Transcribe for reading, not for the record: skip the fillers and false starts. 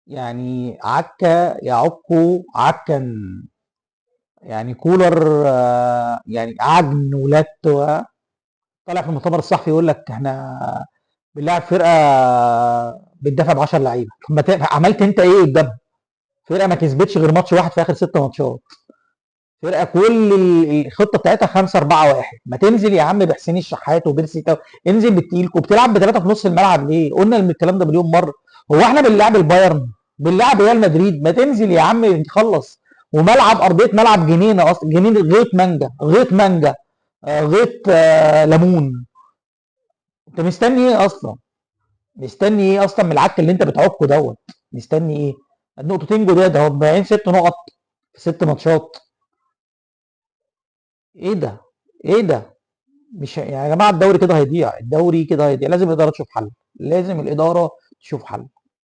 يعني عكا يعكوا عكا. يعني كولر يعني عجن ولت طالع في المؤتمر الصحفي يقول لك احنا بنلعب فرقه بتدافع ب 10 لعيبه. طب عملت انت ايه قدامها؟ فرقه ما كسبتش غير ماتش واحد في اخر 6 ماتشات. فرقه كل الخطه بتاعتها 5-4-1. ما تنزل يا عم بحسين الشحات وبيرسي تاو، انزل بالتقيل. وبتلعب بثلاثه في نص الملعب ليه؟ قلنا الكلام ده مليون مره. هو احنا بنلعب البايرن؟ بنلعب ريال مدريد؟ ما تنزل يا عم تخلص. وملعب ارضيه ملعب جنينه اصلا، جنينه غيط مانجا، غيط مانجا، غيط ليمون. انت مستني ايه اصلا؟ مستني ايه اصلا من العك اللي انت بتعكه دوت؟ مستني ايه؟ النقطتين جداد اهو، باين 6 نقط في 6 ماتشات. ايه ده؟ ايه ده؟ مش يعني يا جماعه الدوري كده هيضيع، الدوري كده هيضيع. لازم الاداره تشوف حل، لازم الاداره تشوف حل.